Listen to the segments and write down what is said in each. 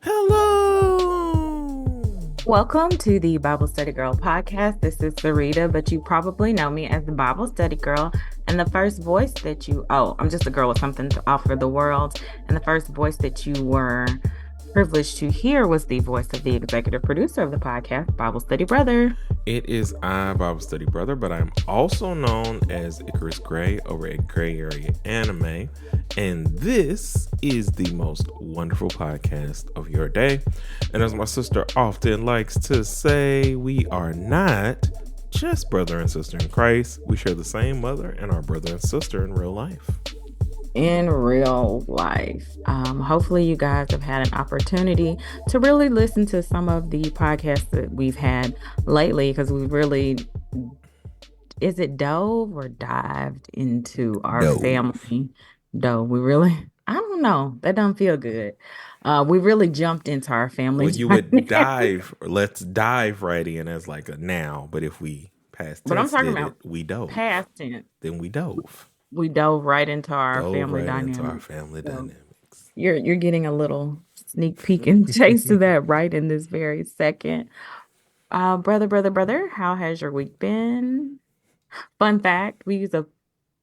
Hello. Welcome to the Bible Study Girl podcast. This is Sarita, but you probably know me as the Bible Study Girl. And the first voice that I'm just a girl with something to offer the world. And the first voice that you were privileged to hear was the voice of the executive producer of the podcast, Bible Study Brother. It is I, Bible Study Brother, but I'm also known as Icarus Gray over at Gray Area Anime. And this is the most wonderful podcast of your day. And as my sister often likes to say, we are not just brother and sister in Christ. We share the same mother and our brother and sister in real life. In real life. Hopefully you guys have had an opportunity to really listen to some of the podcasts that we've had lately, because we really, is it dove or dived into our family? We really, I don't know. That doesn't feel good. We really jumped into our family. Well, you would dive, let's dive right in as like a now, but if we past tense but I'm talking about we dove. Past tense. Then we dove. We dove right into our family dynamics. You're getting a little sneak peek and taste of that right in this very second. Brother, how has your week been? Fun fact, we use a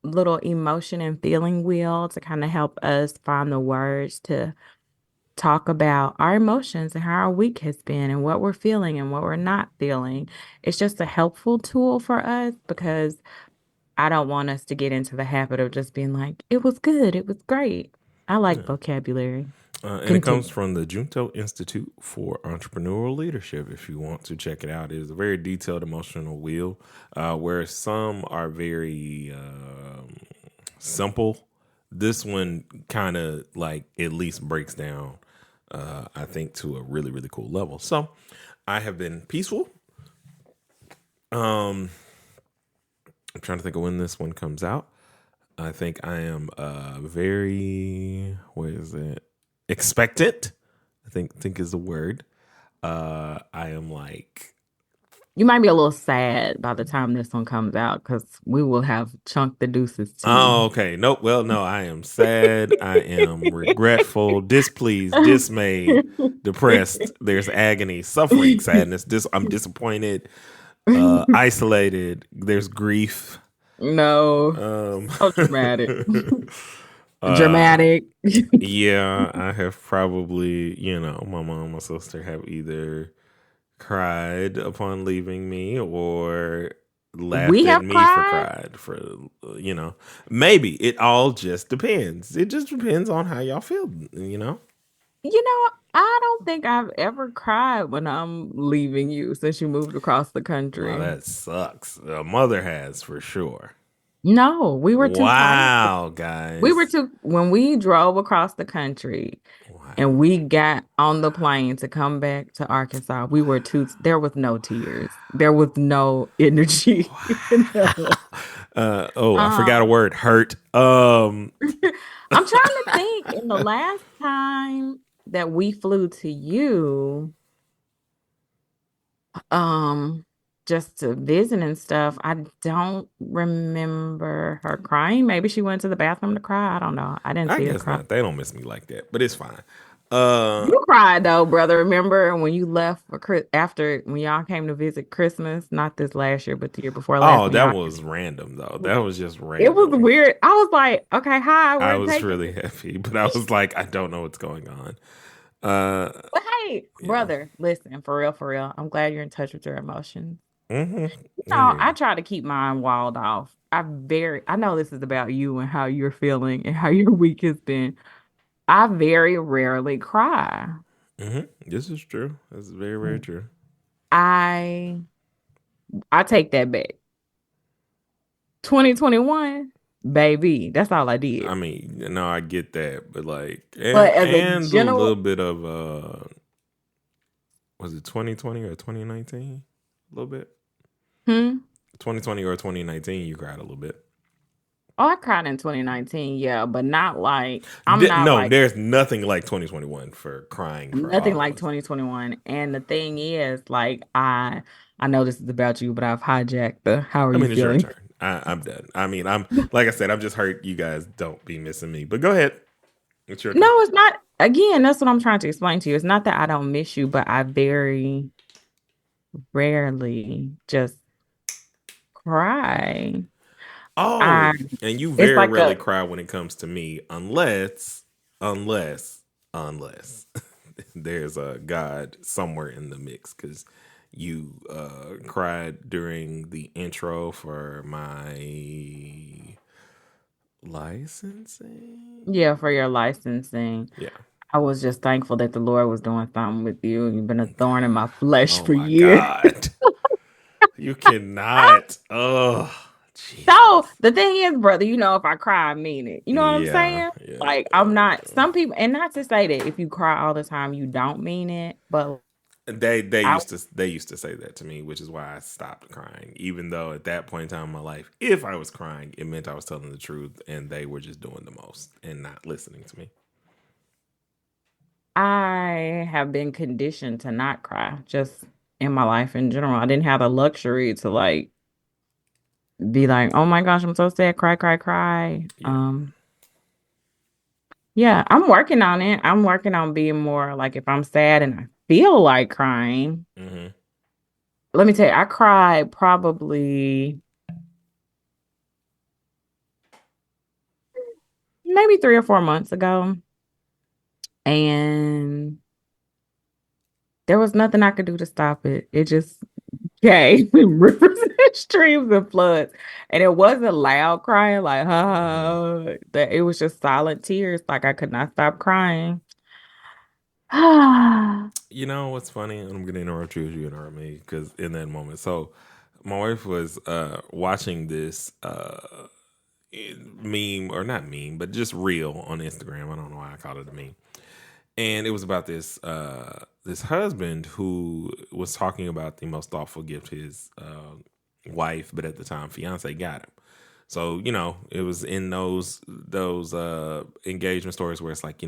little emotion and feeling wheel to kind of help us find the words to talk about our emotions and how our week has been and what we're feeling and what we're not feeling. It's just a helpful tool for us because I don't want us to get into the habit of just being like, it was good, it was great. I like vocabulary. And it comes from the Junto Institute for Entrepreneurial Leadership. If you want to check it out, it is a very detailed emotional wheel where some are very simple. This one kind of like at least breaks down, I think, to a really, really cool level. So I have been peaceful. I'm trying to think of when this one comes out. I think I am very, expectant. I think is the word. I am like... You might be a little sad by the time this one comes out because we will have chunked the deuces too. Oh, okay. Nope. Well, no, I am sad. I am regretful, displeased, dismayed, depressed. There's agony, suffering, sadness. I'm disappointed. Isolated. There's grief. No. So dramatic. Dramatic. Yeah, I have probably, my mom, my sister have either cried upon leaving me or laughed at me for maybe. It all just depends. It just depends on how y'all feel, I don't think I've ever cried when I'm leaving you since you moved across the country. Well, that sucks. A mother has for sure. No, we were too Wow, guys. When we drove across the country and we got on the plane to come back to Arkansas, there was no tears. There was no energy. Wow. I forgot a word, hurt. I'm trying to think in the last time that we flew to you, just to visit and stuff, I don't remember her crying. Maybe she went to the bathroom to cry. I don't know. I didn't see her cry. Not. They don't miss me like that, but it's fine. You cried though, brother. Remember when you left when y'all came to visit Christmas? Not this last year, but the year before last. Oh, that was random though. That was just random. It was weird. I was like, okay, hi. I was really happy, but I was like, I don't know what's going on. But hey, brother, listen, for real. I'm glad you're in touch with your emotions. Mm-hmm. I try to keep mine walled off. I know this is about you and how you're feeling and how your week has been. I very rarely cry. Mm-hmm. This is true. That's very, very true. I take that back. 2021, baby, that's all I did. I mean, no, I get that, but like, a little bit of was it 2020 or 2019? A little bit. 2020 or 2019, you cried a little bit. Oh, I cried in 2019, yeah, but not like I'm not No, like there's nothing like 2021 for crying for nothing all of like us. 2021. And the thing is, like I know this is about you, but I've hijacked the how are I you mean, it's your feeling? turn. I'm done. I mean, I'm like I said, I'm just hurt you guys don't be missing me. But go ahead. It's your turn. No, it's not. Again, that's what I'm trying to explain to you. It's not that I don't miss you, but I very rarely just cry. I Oh, and you it's very like rarely a cry when it comes to me, unless there's a God somewhere in the mix. Because you cried during the intro for my licensing. yeah, for your licensing. Yeah. I was just thankful that the Lord was doing something with you. You've been a thorn in my flesh Oh for my years. God. You cannot. Oh, So Jesus. the thing is, brother, if I cry, I mean it. You know what I'm Yeah, saying? yeah, Like I'm not yeah. some people, and not to say that if you cry all the time, you don't mean it, but I They used to say that to me, which is why I stopped crying. Even though at that point in time in my life, if I was crying, it meant I was telling the truth, and they were just doing the most and not listening to me. I have been conditioned to not cry just in my life in general. I didn't have the luxury to like be like, oh my gosh, I'm so sad, cry, cry, cry. Yeah. Yeah, I'm working on it. I'm working on being more like if I'm sad and I feel like crying. Hmm. Let me tell you, I cried probably maybe 3 or 4 months ago, and there was nothing I could do to stop it. It just came in rivers and streams and floods. And it wasn't loud crying, like, Hmm. that it was just silent tears. Like I could not stop crying. You know what's funny? I'm going to interrupt you as you interrupt me because in that moment. So my wife was watching this meme, or not meme, but just reel on Instagram. I don't know why I called it a meme. And it was about this husband who was talking about the most thoughtful gift his wife, but at the time fiance, got him. So it was in those engagement stories where it's like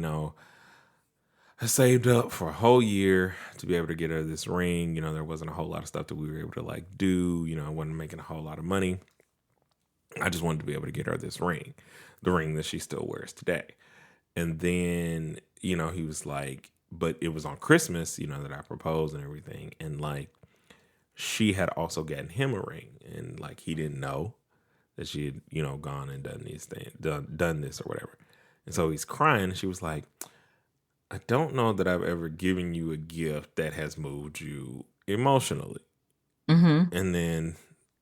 I saved up for a whole year to be able to get her this ring. There wasn't a whole lot of stuff that we were able to like do. I wasn't making a whole lot of money. I just wanted to be able to get her this ring, the ring that she still wears today. And then, he was like, but it was on Christmas, that I proposed and everything. And like, she had also gotten him a ring. And like, he didn't know that she had, gone and done these things, done this or whatever. And so he's crying. And she was like, I don't know that I've ever given you a gift that has moved you emotionally. Hmm. And then,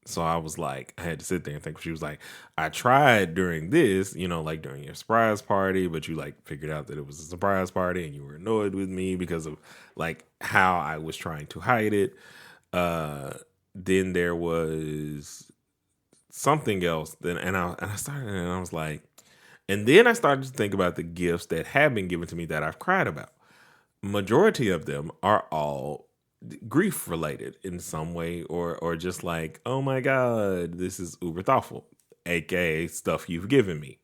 so I was like, I had to sit there and think. She was like, I tried during this, like during your surprise party, but you like figured out that it was a surprise party and you were annoyed with me because of like how I was trying to hide it. Then there was something else. And I started and I was like, and then I started to think about the gifts that have been given to me that I've cried about. Majority of them are all grief related in some way, or just like, oh my God, this is uber thoughtful, aka stuff you've given me.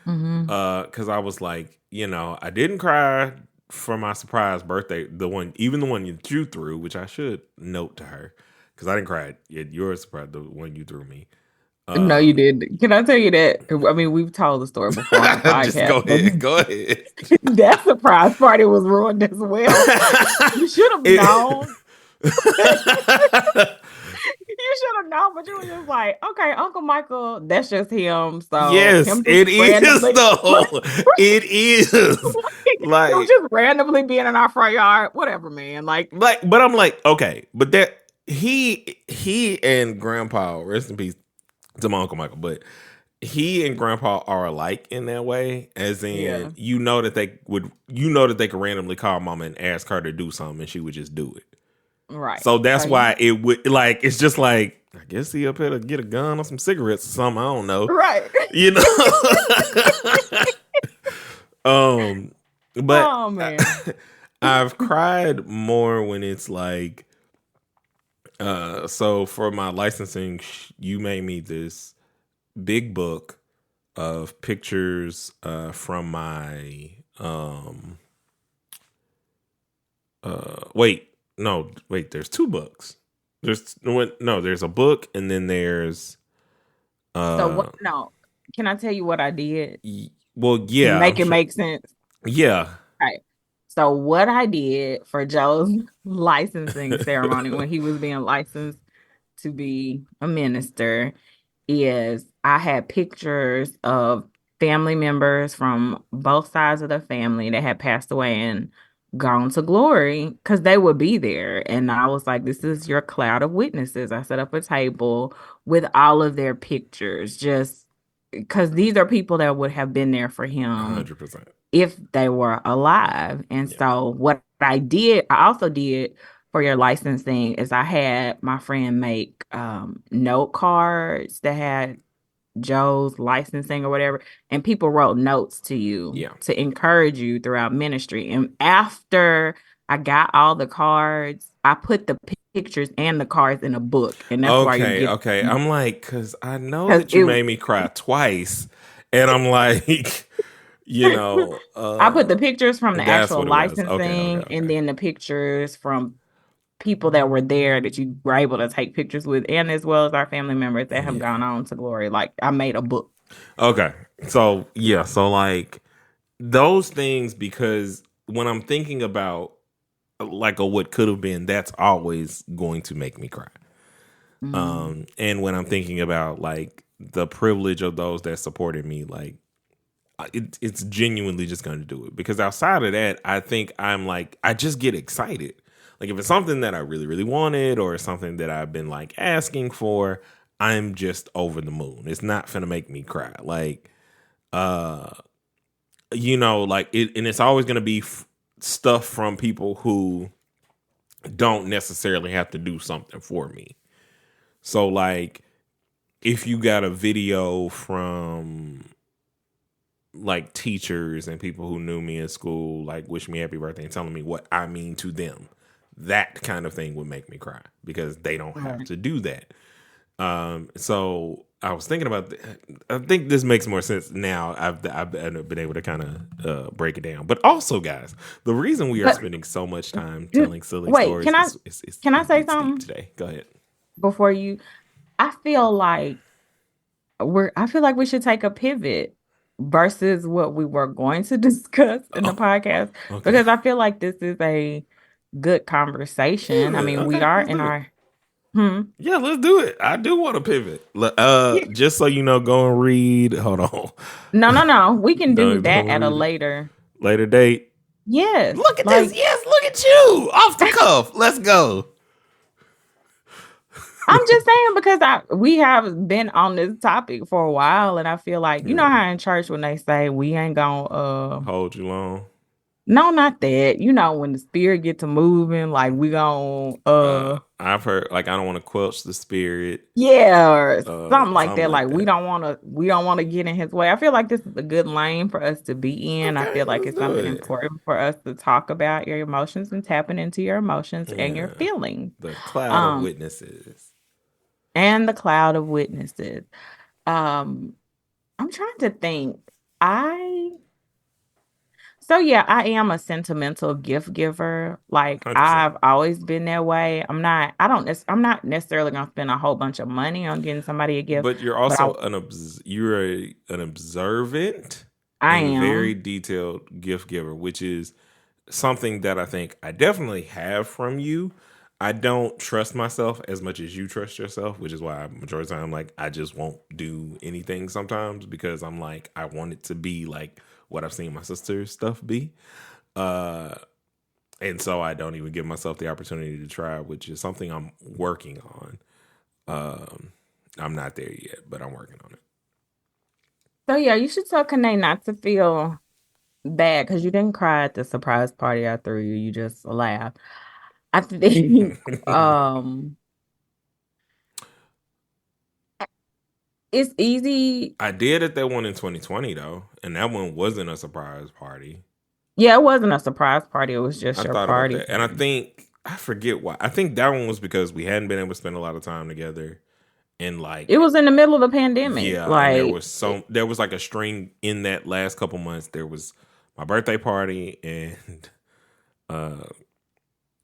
Hmm. Because I was like, I didn't cry for my surprise birthday, even the one you threw, which I should note to her, because I didn't cry at your surprise, the one you threw me. No, uh you didn't. Can I tell you that? I mean, we've told the story before on the just podcast, go but ahead, go ahead. that surprise party was ruined as well. You should have It- known. You should have known, but you were just like, okay, Uncle Michael, that's just him. So yes, him just it is randomly, though. It is it was like just randomly being in our front yard, whatever, man. Like, but I'm like, okay, but that he and Grandpa, rest in peace to my Uncle Michael, but he and Grandpa are alike in that way, as in yeah, that they could randomly call Mama and ask her to do something, and she would just do it. right. So So that's you, why it would like it's just like, I guess he up here to get a gun or some cigarettes or something. I don't know, right. you know. But Oh man. I've cried more when it's like, so for my licensing, you made me this big book of pictures from my there's two books. There's a book, and then there's So what? No, can I tell you what I did well, to yeah, I'm make it sure. make sense? Yeah. Right. So what I did for Joe's licensing ceremony when he was being licensed to be a minister is I had pictures of family members from both sides of the family that had passed away and gone to glory because they would be there. And I was like, this is your cloud of witnesses. I set up a table with all of their pictures, just because these are people that would have been there for him 100%. if they were alive. And Yeah. so what I also did for your licensing is I had my friend make note cards that had Joe's licensing or whatever, and people wrote notes to you to encourage you throughout ministry. And after I got all the cards, I put the pictures and the cards in a book, and that's why you get. Okay. I'm like, because I know that you made me cry twice, and I'm like, I put the pictures from the that's actual what it was. licensing, and then the pictures from people that were there that you were able to take pictures with, and as well as our family members that have gone on to glory. Like, I made a book. Okay. So like those things, because when I'm thinking about like a what could have been, that's always going to make me cry. And when I'm thinking about like the privilege of those that supported me, like it's genuinely just going to do it. Because outside of that, I think I just get excited. Like if it's something that I really, really wanted, or something that I've been like asking for, I'm just over the moon. It's not finna make me cry. Like, like it, and it's always gonna be stuff from people who don't necessarily have to do something for me. So like, if you got a video from like teachers and people who knew me in school, like wish me happy birthday and telling me what I mean to them, that kind of thing would make me cry because they don't have to do that. So I was thinking about I think this makes more sense now. I've been able to kind of break it down. But also, guys, the reason we are spending so much time telling silly stories can I say something today? Go ahead. Before you, I feel like we should take a pivot versus what we were going to discuss in the podcast, because I feel like this is a good conversation. I mean, we are in our Yeah, let's do it. I do want to pivot. Just so you know, go and read. Hold on. No. We can do that at a later date. Yes. Look at this. Yes, look at you. Off the cuff. Let's go. I'm just saying, because we have been on this topic for a while, and I feel like, you know how in church when they say we ain't gonna hold you long. No, not that. You know, when the spirit get to moving, like we gon' I've heard, like, I don't want to quench the spirit. Yeah, or something like that. Like we don't want to get in his way. I feel like this is a good lane for us to be in. I feel like it's something important for us to talk about your emotions and tapping into your emotions and your feelings. The cloud of witnesses. And the cloud of witnesses. I'm trying to think. So yeah, I am a sentimental gift giver. Like 100%. I've always been that way. I'm not necessarily gonna spend a whole bunch of money on getting somebody a gift. But you're also an observant and very detailed gift giver, which is something that I think I definitely have from you. I don't trust myself as much as you trust yourself, which is why majority of the time, like, I just won't do anything sometimes, because I'm like, I want it to be like what I've seen my sister's stuff be. And so I don't even give myself the opportunity to try, which is something I'm working on. I'm not there yet, but I'm working on it. So yeah, you should tell Kanae not to feel bad because you didn't cry at the surprise party I threw you. You just laughed. I think it's easy. I did at that one in 2020 though, and that one wasn't a surprise party. Yeah, it wasn't a surprise party. It was just your party. And I forget why. I think that one was because we hadn't been able to spend a lot of time together, And like it was in the middle of the pandemic. yeah, and Like there was like a string in that last couple months. There was my birthday party and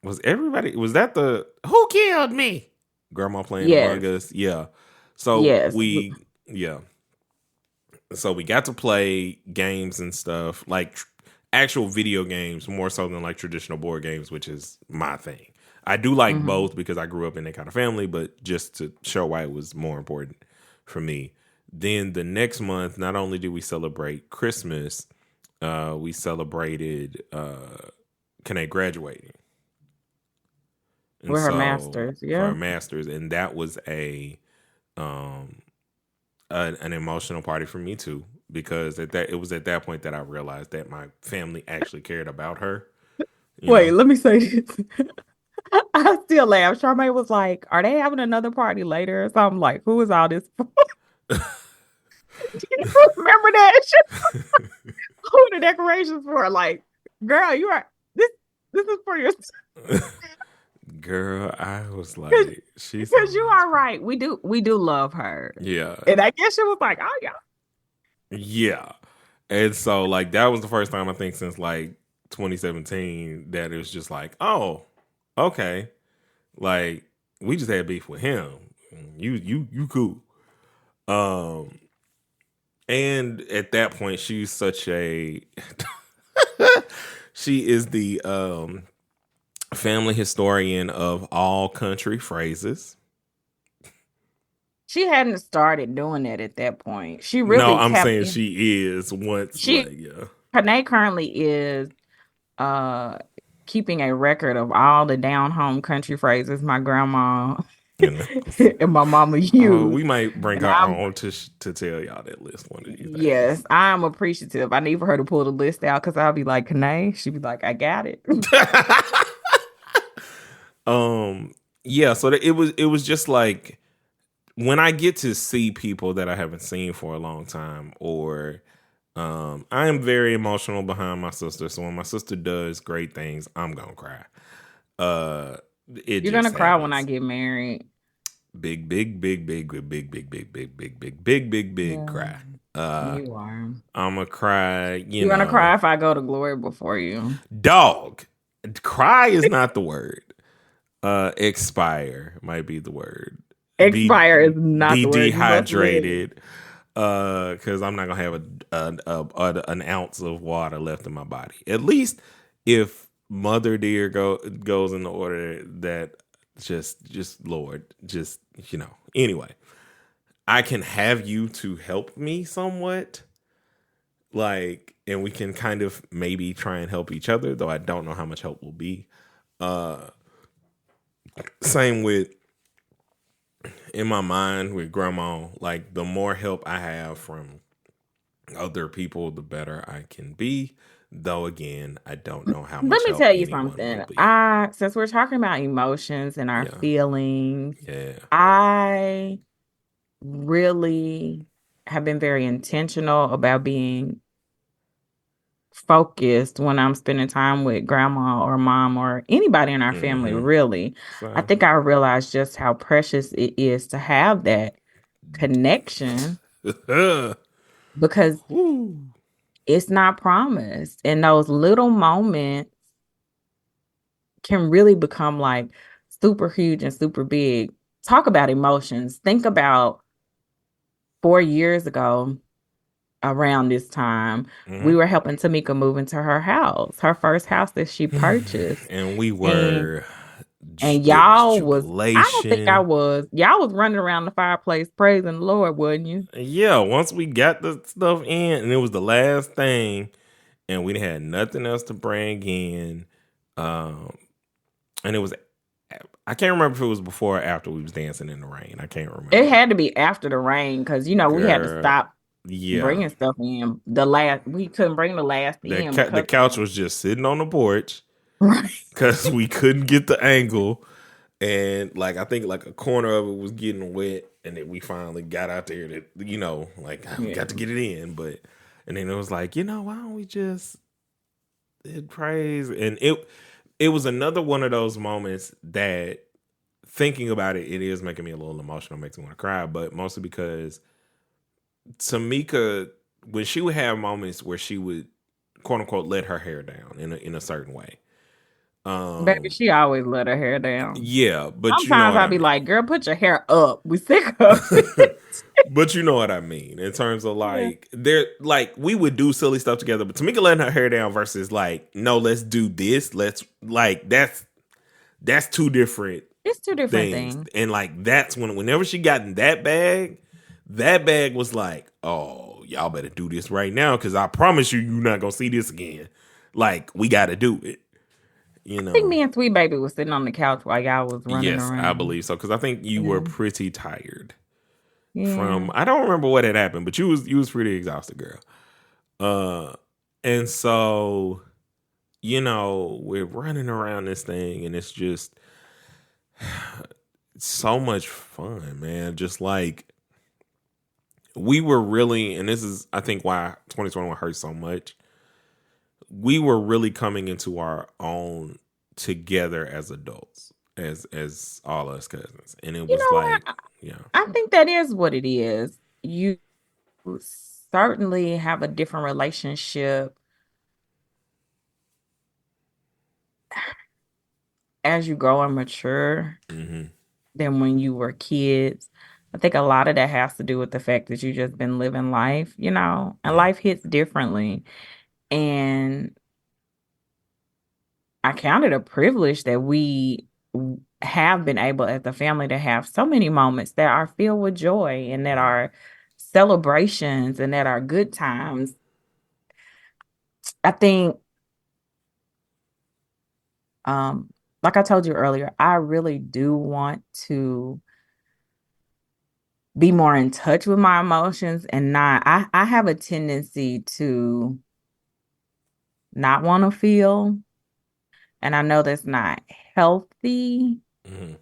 was that the Who Killed Me? Grandma playing yes, Among Us. Yeah. So yes. So we got to play games and stuff, like actual video games, more so than like traditional board games, which is my thing. I do like Mm-hmm. both because I grew up in that kind of family, but just to show why it was more important for me. Then the next month, not only did we celebrate Christmas, we celebrated Kanae graduating. And With her so masters, for yeah. our masters, and that was an emotional party for me too, because it was at that point that I realized that my family actually cared about her. You Wait, know, let me say this. I still laugh. Charmaine was like, "Are they having another party later?" So I'm like, "Who is all this for?" Do you remember that? Who the decorations for? Like, girl, you are this. This is for your girl, I was like, she's because so you nice. are right. We do love her, Yeah, and I guess she was like, "Oh yeah." yeah, and so like that was the first time I think since like 2017 that it was just like, oh, okay, like we just had beef with him. You cool. Um, and at that point, she's such a she is the family historian of all country phrases. She hadn't started doing that at that point. She No, really I'm tapped saying in. she is once She like yeah. Panay currently is uh keeping a record of all the down home country phrases my grandma You know. and my mama Oh, used. we might bring And her I'm on to tell y'all that list one of these yes, I'm appreciative. I need for her to pull the list out because I'll be like, Panay. She'd be like, I got it. days. Yeah, so it was just like when I get to see people that I haven't seen for a long time, or I am very emotional behind my sister. So when my sister does great things, I'm gonna cry. Uh, it You're gonna just cry when I happens. get married. Big, big, big, big, big, big, big, big, big, big, big, big, big, big Yeah, cry. Uh, you are. I'm a cry. You You're gonna know, cry if I go to glory before you. dog. Cry is not the word. Expire might be the word. Be Expire is not be the word. You must live. dehydrated. Because I'm not gonna have an ounce of water left in my body. At least if Mother Dear goes in the order that just Lord, just Anyway, I can have you to help me somewhat, like, and we can kind of maybe try and help each other. Though I don't know how much help will be. Uh, Same with in my mind with grandma. Like the more help I have from other people, the better I can be. Though again, I don't know how Let much me help tell you anyone will something. be. Since we're talking about emotions and our Yeah, feelings, yeah. I really have been very intentional about being focused when I'm spending time with grandma or mom or anybody in our family, Mm-hmm. really. I So, think I realized just how precious it is to have that connection because woo. it's not promised. And those little moments can really become like super huge and super big. Talk about emotions. Think about 4 years ago, around this time, we Mm-hmm. were helping Tamika move into her house, her first house that she purchased. And we And were. It was I don't think jubilation. y'all was running around the fireplace praising the Lord, wasn't you? Yeah, once we got the stuff in, and it was the last thing, and we had nothing else to bring in. Um, and it was, I can't remember if it was before or after we was dancing in the rain. I can't It remember. had to be after the rain because we had to Girl, stop yeah. bringing stuff in. We couldn't bring the last in The because couch was just sitting on the porch right. because we couldn't get the angle. And like I think like a corner of it was getting wet, and then we finally got out there to like we Yeah. got to get it in, and then it was like why don't we just praise, and it was another one of those moments that thinking about it, it is making me a little emotional, makes me want to cry, but mostly because Tamika, when she would have moments where she would, quote unquote, let her hair down in a certain way. Baby, she always let her hair down. Yeah, but you know Sometimes what I'll I be mean. like, girl, put your hair up. We sick of it. But you know what I mean in terms of Yeah. like they're like we would do silly stuff together, but Tamika letting her hair down versus like no, let's do this. Let's like that's two different It's two different things, things. and like that's whenever she got in that bag was like, oh, y'all better do this right now because I promise you're not gonna see this again. Like we got to do it. You I think know. me and Sweet Baby was sitting on the couch while y'all was running Yes, I around. believe so because I think you were Yeah. pretty tired. Yeah. From I don't remember what had happened, but you was pretty exhausted, girl. And so we're running around this thing, and it's just so much fun, man. Just like we were really, and this is I think why 2021 hurts so much. We were really coming into our own together as adults, as all us cousins, and it You was know like, what? yeah, I think that is what it is. You certainly have a different relationship as you grow and mature mm-hmm, than when you were kids. I think a lot of that has to do with the fact that you just been living life, and yeah, life hits differently. And I count it a privilege that we have been able as a family to have so many moments that are filled with joy and that yeah. are celebrations and that are good times. I think, um, like I told you earlier, I really do want to be more in touch with my emotions and not, I have a tendency to not want to feel, and I know that's not healthy, Mm-hmm.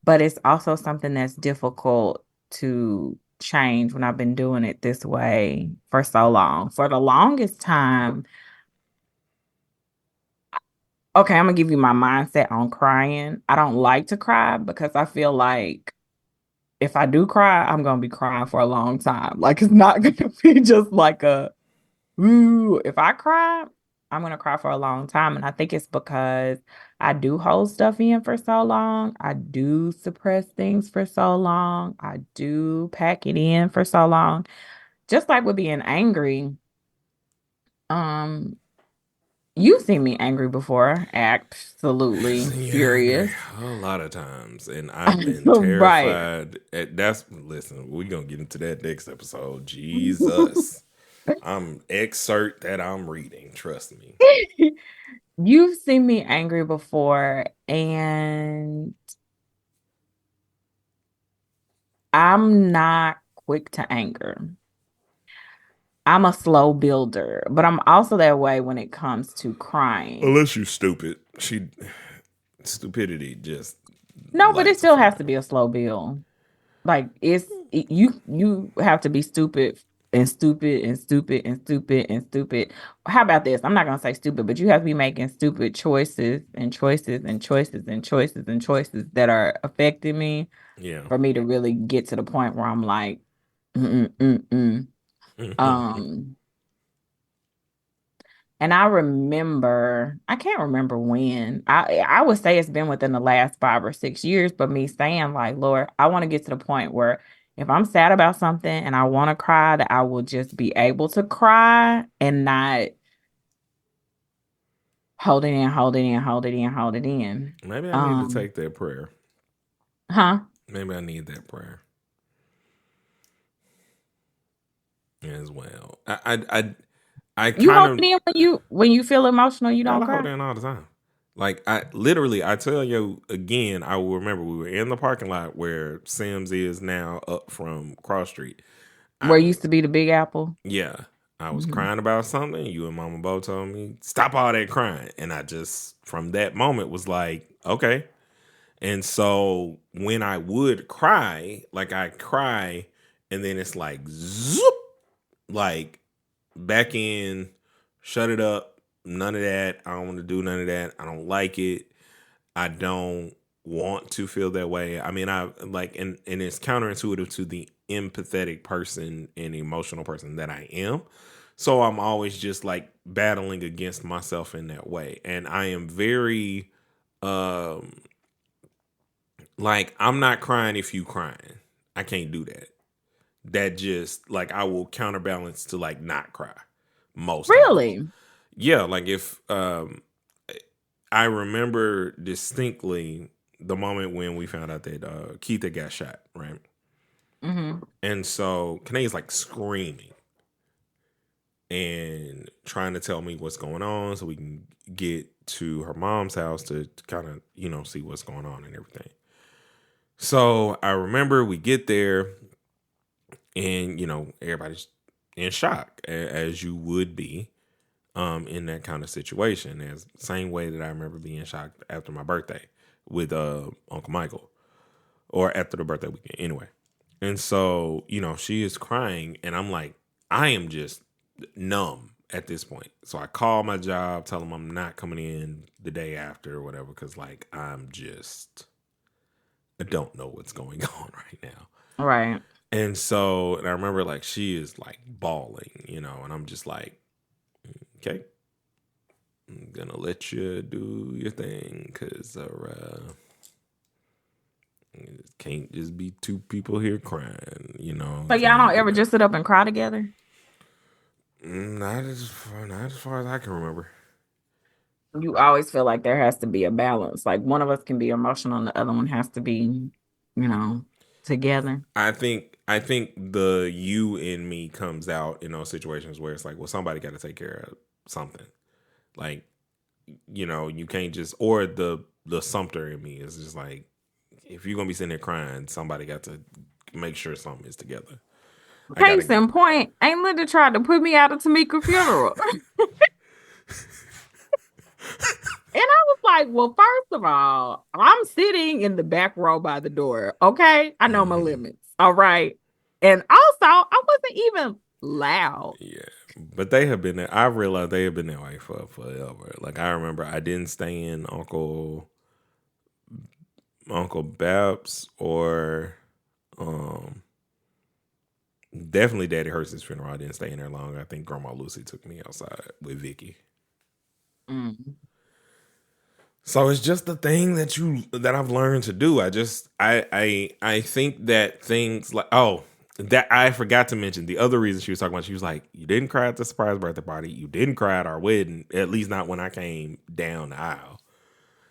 but it's also something that's difficult to change when I've been doing it this way for so long. For the longest time, okay, I'm gonna give you my mindset on crying. I don't like to cry because I feel like if I do cry, I'm gonna be crying for a long time. Like it's not gonna be just like a ooh. If I cry, I'm gonna cry for a long time. And I think it's because I do hold stuff in for so long. I do suppress things for so long. I do pack it in for so long. Just like with being angry. Um, you've seen me angry before, I've absolutely seen you angry furious. a lot of times, and I've been Right. terrified. Listen, we're gonna get into that next episode. Jesus, I'm excerpt that I'm reading. Trust me. You've seen me angry before, and I'm not quick to anger. I'm a slow builder, but I'm also that way when it comes to crying. Unless you stupid, stupidity just No, but it lights a still has to fire. be a slow build. Like you have to be stupid and stupid and stupid and stupid and stupid. How about this? I'm not gonna say stupid, but you have to be making stupid choices and choices and choices and choices and choices that are affecting me Yeah. for me to really get to the point where I'm like, mm, mm, mm. Um, and I remember, I can't remember when. I would say it's been within the last 5 or 6 years, but me saying like, Lord, I want to get to the point where if I'm sad about something and I want to cry, that I will just be able to cry and not hold it in, hold it in, hold it in, hold it in. Maybe I need to Um, take that prayer. huh? Maybe I need that prayer as well. I You kind hold of it in when you feel emotional, you girl, don't I hold cry. in all the time. Like I literally, I tell you again. I will remember we were in the parking lot where Sims is now up from Cross Street. I Where was used to be the Big Apple. Yeah, I was Mhm. crying about something. You and Mama Bo told me stop all that crying, and I just from that moment was like, okay. And so when I would cry, like I cry, and then it's like zoop, like back in, shut it up. None of that. I don't want to do none of that. I don't like it. I don't. want to feel that way. I mean, I like, and it's counterintuitive to the empathetic person and emotional person that I am. So I'm always just like battling against myself in that way. And I am very, like, I'm not crying if you crying. I can't do that. That just like, I will counterbalance to like not cry most times. Really? Yeah. Like if, I remember distinctly the moment when we found out that Keith had got shot, right? Mm-hmm. And so Kanae's like screaming and trying to tell me what's going on so we can get to her mom's house to kind of, you know, see what's going on and everything. So I remember we get there and, you know, everybody's in shock, as you would be in that kind of situation. As same way that I remember being shocked after my birthday with Uncle Michael, or after the birthday weekend anyway. And so, you know, she is crying and I'm like, I am just numb at this point. So I call my job, tell them I'm not coming in the day after or whatever, because like I don't know what's going on right now. Right. And so, and I remember like she is like bawling, you know, and I'm just like, okay, I'm gonna let you do your thing, because it can't just be two people here crying, you know. So y'all don't ever just sit up and cry together? Not as far as I can remember. You always feel like there has to be a balance. Like one of us can be emotional and the other one has to be, you know, together. I think the you in me comes out in those situations where it's like, well, somebody got to take care of something. Like, you know, you can't just, or the Sumter in me is just like, if you're gonna be sitting there crying, somebody got to make sure something is together. Case in point, Aunt Linda tried to put me out of Tamika's funeral. And I was like, well, first of all, I'm sitting in the back row by the door. Okay. I know my limits. All right. And also, I wasn't even loud. Yeah. But they have been there. I realized they have been that way for forever. Like, I remember I didn't stay in Uncle Babs or definitely Daddy Hurst's funeral. I didn't stay in there long. I think Grandma Lucy took me outside with Vicky. So it's just the thing that I've learned to do. I think that things like, that I forgot to mention the other reason she was talking about. She was like, you didn't cry at the surprise birthday party. You didn't cry at our wedding, at least not when I came down the aisle.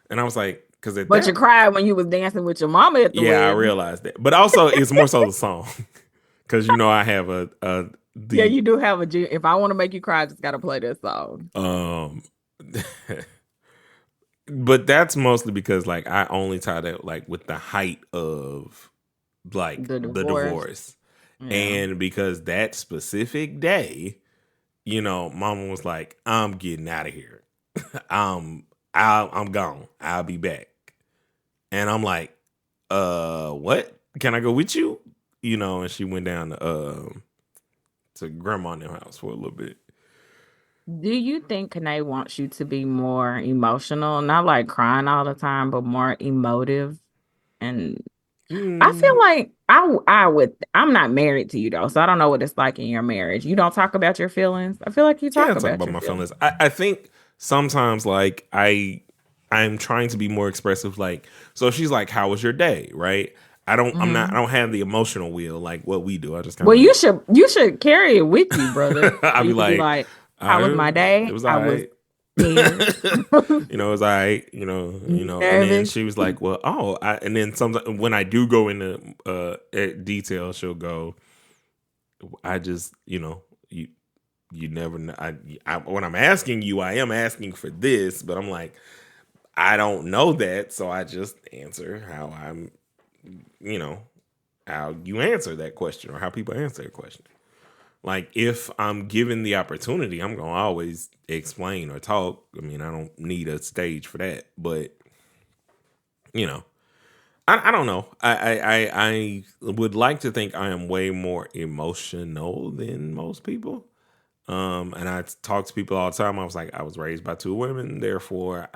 And I was like, but you cried when you was dancing with your mama at the wedding. Yeah, I realized that. But also, it's more so the song, because you know I have yeah, you do have if I want to make you cry, I just got to play this song. But that's mostly because like I only tied it like with the height of like the divorce. Yeah. And because that specific day, you know, Mama was like, I'm getting out of here. I'm gone. I'll be back. And I'm like, what? Can I go with you? You know, and she went down to Grandma in their house for a little bit. Do you think Kanae wants you to be more emotional? Not like crying all the time, but more emotive? And I feel like I'm not married to you though, so I don't know what it's like in your marriage. You don't talk about your feelings? I feel like you talk about my feelings. I think sometimes like I'm trying to be more expressive. Like, so she's like, how was your day? Right. I don't have the emotional wheel like what we do. I just you should carry it with you, brother. I'll be like, how was my day? It was all right. You know, it was all right. You know, nervous. And then she was like, well, and then sometimes when I do go into detail, she'll go, I just, you know, you never know. When I'm asking you, I am asking for this, but I'm like, I don't know that. So I just answer how I'm, you know, how you answer that question or how people answer that question. Like, if I'm given the opportunity, I'm going to always explain or talk. I mean, I don't need a stage for that. But, you know, I don't know. I would like to think I am way more emotional than most people. And I talk to people all the time. I was like, I was raised by two women. Therefore,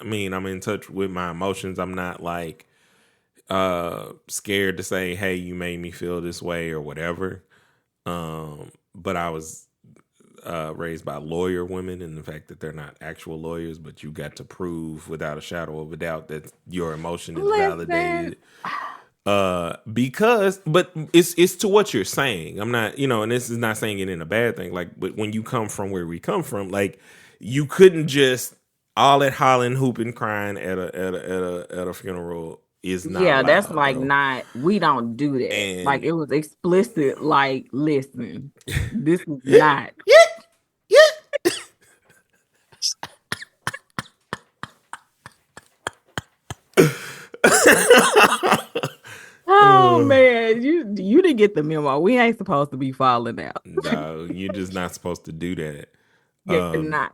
mean, I'm in touch with my emotions. I'm not like scared to say, hey, you made me feel this way or whatever. But I was raised by lawyer women, and the fact that they're not actual lawyers, but you got to prove without a shadow of a doubt that your emotion is validated. But it's to what you're saying. I'm not, and this is not saying it in a bad thing. Like, but when you come from where we come from, like, you couldn't just all that hollering, hooping, crying at a funeral is not. Yeah, allowed, that's like bro. not. We don't do that. And like it was explicit. Like, listen, this is not. Oh man, you didn't get the memo. We ain't supposed to be falling out. No, you're just not supposed to do that. You're not.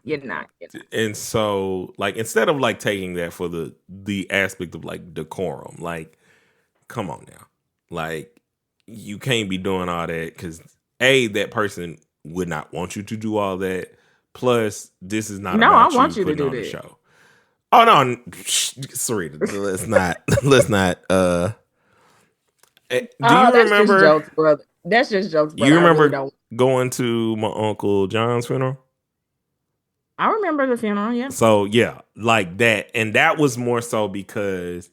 And so, like, instead of like taking that for the aspect of like decorum, like, come on now, like, you can't be doing all that because that person would not want you to do all that. Plus, this is not about I want you to putting do on that. the show. Oh no, Sarita, let's not. Do you remember? Just jokes, brother. That's just jokes. You remember going to my Uncle John's funeral? I remember the funeral, yeah. So yeah, like that, and that was more so because,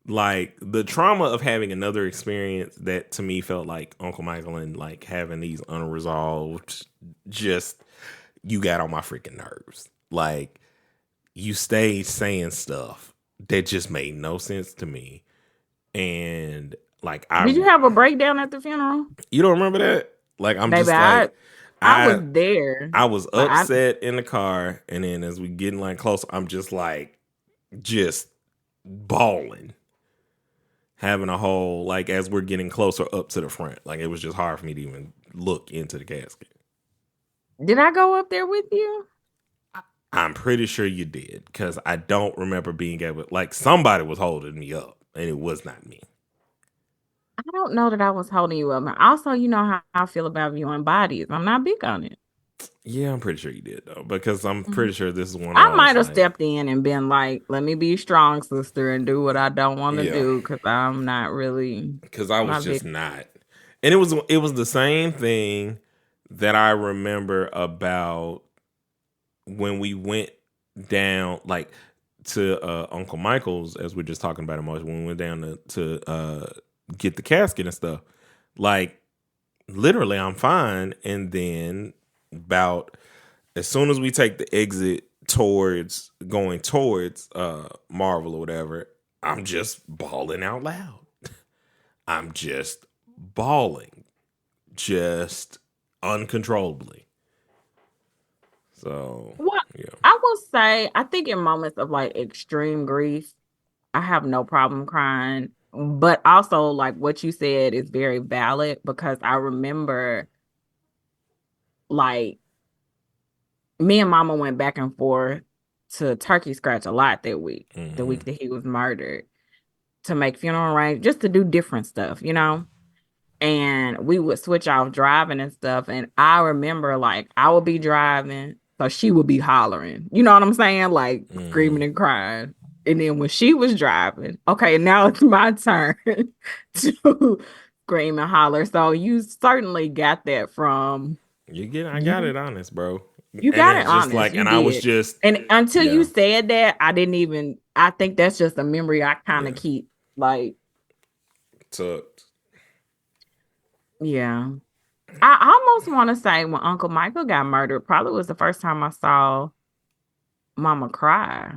like, the trauma of having another experience that to me felt like Uncle Michael and like having these unresolved, just you got on my freaking nerves. Like, you stayed saying stuff that just made no sense to me, and like, did you have a breakdown at the funeral? You don't remember that? Like, I'm Maybe just like. I was there. I was upset in the car, and then as we getting like closer, I'm just bawling, having a whole, like, as we're getting closer up to the front, like, it was just hard for me to even look into the casket. Did I go up there with you? I'm pretty sure you did, because I don't remember being able, like, somebody was holding me up, and it was not me. I don't know that I was holding you up. Also, you know how I feel about viewing bodies. I'm not big on it. Yeah, I'm pretty sure you did, though, because I'm pretty sure this is one of I might have stepped in and been like, let me be strong, sister, and do what I don't want to do, because I'm not really. Because I was just not. And it was the same thing that I remember about when we went down, like, to Uncle Michael's, as we're just talking about emotion, when we went down to get the casket and stuff. Like, literally, I'm fine. And then about as soon as we take the exit going towards Marvel or whatever, I'm just bawling out loud. I'm just bawling, just uncontrollably. So, yeah. I will say, I think in moments of like extreme grief, I have no problem crying. But also, like, what you said is very valid, because I remember, like, me and Mama went back and forth to Turkey Scratch a lot that week, the week that he was murdered, to make funeral arrangements, just to do different stuff, and we would switch off driving and stuff. And I remember, like, I would be driving, so she would be hollering, you know what I'm saying? Like, screaming and crying. And then when she was driving, okay, now it's my turn to scream and holler. So you certainly got that from. I got it honest, bro. You got it honest. Like, and I was just. And until you said that, I think that's just a memory I kind of keep, like. Tucked. Yeah. I almost want to say when Uncle Michael got murdered, probably was the first time I saw Mama cry.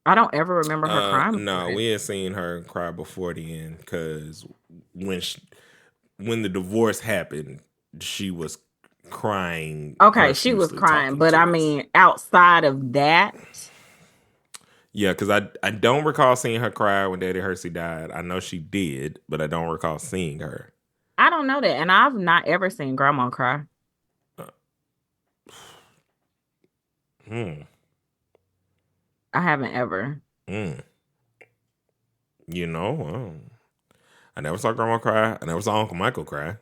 I don't ever remember her crying. No, we had seen her cry before the end, because when the divorce happened, she was crying. Okay, she was crying, but I mean, outside of that. Yeah, because I don't recall seeing her cry when Daddy Hersey died. I know she did, but I don't recall seeing her. I don't know that, and I've not ever seen Grandma cry. I haven't ever. I never saw Grandma cry. I never saw Uncle Michael cry.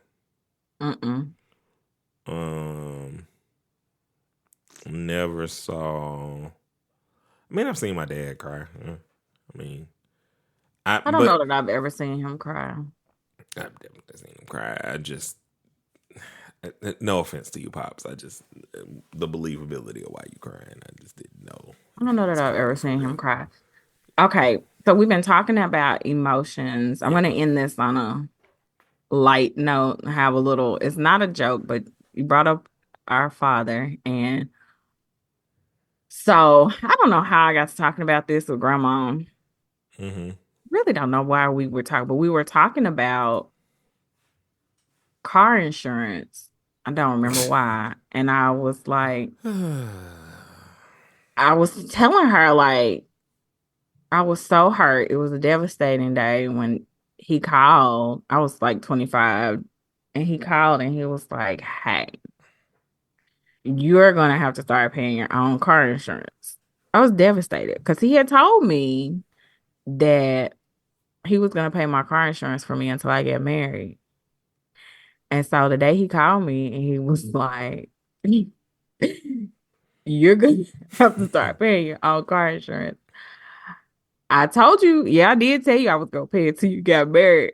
Never saw I mean, I've seen my dad cry. I mean, I don't know that I've ever seen him cry. I've definitely seen him cry. No offense to you, Pops. The believability of why you crying, I just didn't know. I don't know that I've ever seen him cry. Okay, so we've been talking about emotions. I'm going to end this on a light note, have a little, it's not a joke, but you brought up our father. And so I don't know how I got to talking about this with grandma. Really don't know why we were talking, but we were talking about car insurance. I don't remember why. And I was like, I was telling her, like, I was so hurt. It was a devastating day when he called. I was like 25, and he called and he was like, hey, you're going to have to start paying your own car insurance. I was devastated because he had told me that he was going to pay my car insurance for me until I get married. And so the day he called me and he was like, you're going to have to start paying your own car insurance. I told you, yeah, I did tell you I was going to pay it till you got married.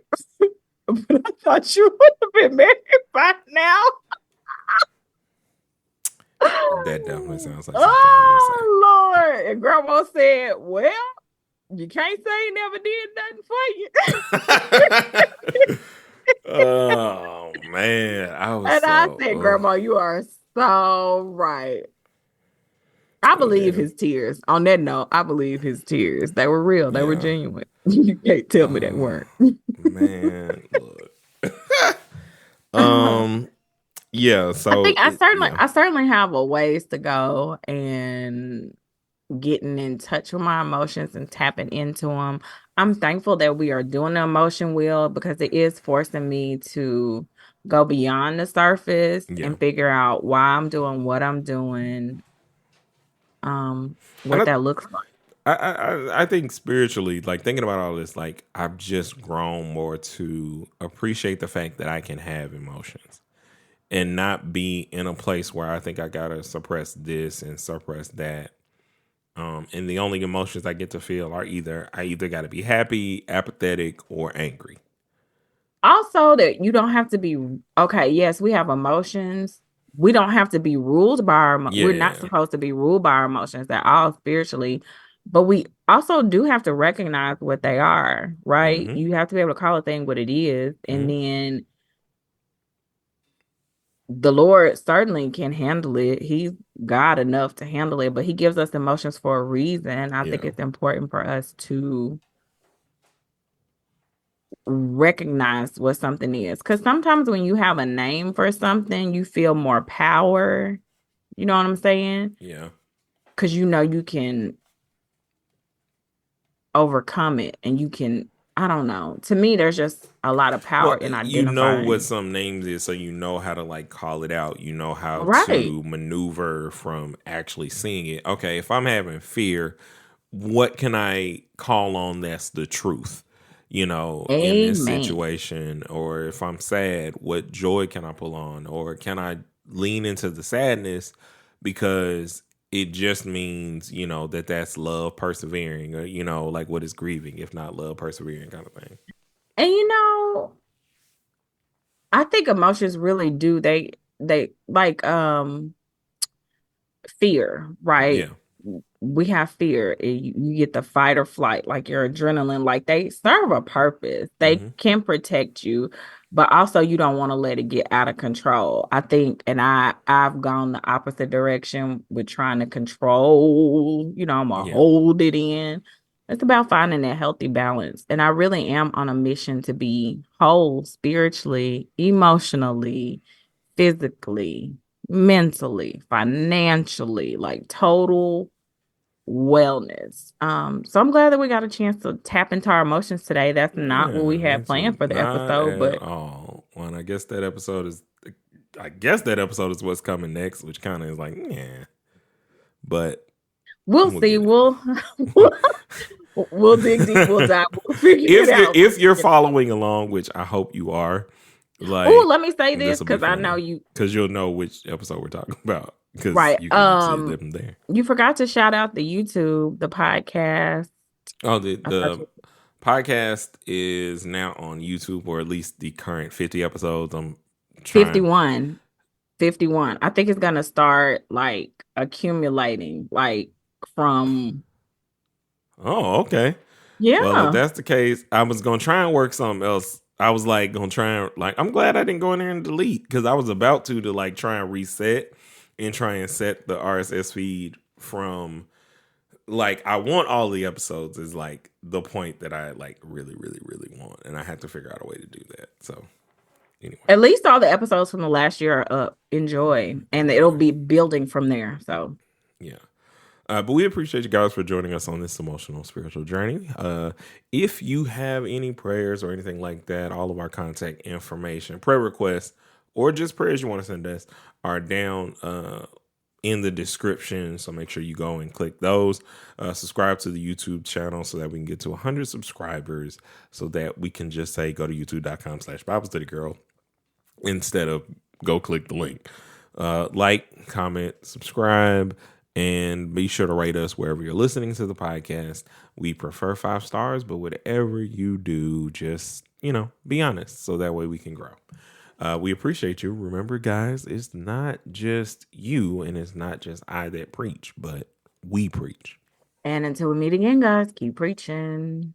But I thought you would have been married by now. That definitely sounds like something oh, Lord. And Grandma said, well, you can't say he never did nothing for you. Oh, man. I said, Grandma, you are so right. I believe his tears. On that note, I believe his tears. They were real. They were genuine. You can't tell me they weren't. Man, look. Yeah, so I think I certainly have a ways to go and getting in touch with my emotions and tapping into them. I'm thankful that we are doing the emotion wheel because it is forcing me to go beyond the surface and figure out why I'm doing what I'm doing. What that looks like. I think spiritually, like thinking about all this, like I've just grown more to appreciate the fact that I can have emotions and not be in a place where I think I gotta suppress this and suppress that. And the only emotions I get to feel are I either gotta be happy, apathetic, or angry. Also, that you don't have to be okay. Yes, we have emotions. We don't have to be ruled by our emotions. We're not supposed to be ruled by our emotions at all spiritually. But we also do have to recognize what they are, right? Mm-hmm. You have to be able to call a thing what it is. And then the Lord certainly can handle it. He's God enough to handle it, but he gives us emotions for a reason. I think it's important for us to recognize what something is. Because sometimes when you have a name for something, you feel more power. You know what I'm saying? Yeah. Because you know you can overcome it and you can, I don't know. To me, there's just a lot of power in identifying. You know what some names is, so you know how to like call it out. You know how to maneuver from actually seeing it. Okay, if I'm having fear, what can I call on that's the truth? You know, in this situation, or if I'm sad, what joy can I pull on? Or can I lean into the sadness because it just means, you know, that's love persevering, or, you know, like what is grieving, if not love persevering kind of thing. And, you know, I think emotions really do. They like, fear, right? Yeah. We have fear. You get the fight or flight, like your adrenaline, like they serve a purpose. They can protect you, but also you don't want to let it get out of control. I think, and I've gone the opposite direction with trying to control, you know, I'm going to hold it in. It's about finding that healthy balance. And I really am on a mission to be whole spiritually, emotionally, physically, mentally, financially, like total wellness. So I'm glad that we got a chance to tap into our emotions today. That's not what we had planned for the episode, but well, I guess that episode is what's coming next, which kind of is like, yeah. But we'll see. We'll dig deep. We'll dive. We'll figure it out. If you're following along, which I hope you are. Like, let me say this because I know you, because you'll know which episode we're talking about. because Right. you can see them there. You forgot to shout out the YouTube, the podcast. Oh, the podcast is now on YouTube, or at least the current 50 episodes. I'm trying 51. 51. I think it's gonna start like accumulating, like from. Oh, okay. Well, if Yeah. that's the case, I was gonna try and work something else. I was like gonna try and like I'm glad I didn't go in there and delete, because I was about to like try and reset and try and set the RSS feed from like I want all the episodes is like the point that I like really, really, really want, and I had to figure out a way to do that. So anyway, At least all the episodes from the last year are up. Enjoy. And it'll be building from there. So yeah. But we appreciate you guys for joining us on this emotional spiritual journey. If you have any prayers or anything like that, all of our contact information, prayer requests, or just prayers you want to send us are down in the description. So make sure you go and click those. Subscribe to the YouTube channel so that we can get to 100 subscribers, so that we can just say go to youtube.com/biblestudygirl instead of go click the link. Like, comment, subscribe. And be sure to rate us wherever you're listening to the podcast. We prefer 5 stars, but whatever you do, just, be honest, so that way we can grow. We appreciate you. Remember, guys, it's not just you and it's not just I that preach, but we preach. And until we meet again, guys, keep preaching.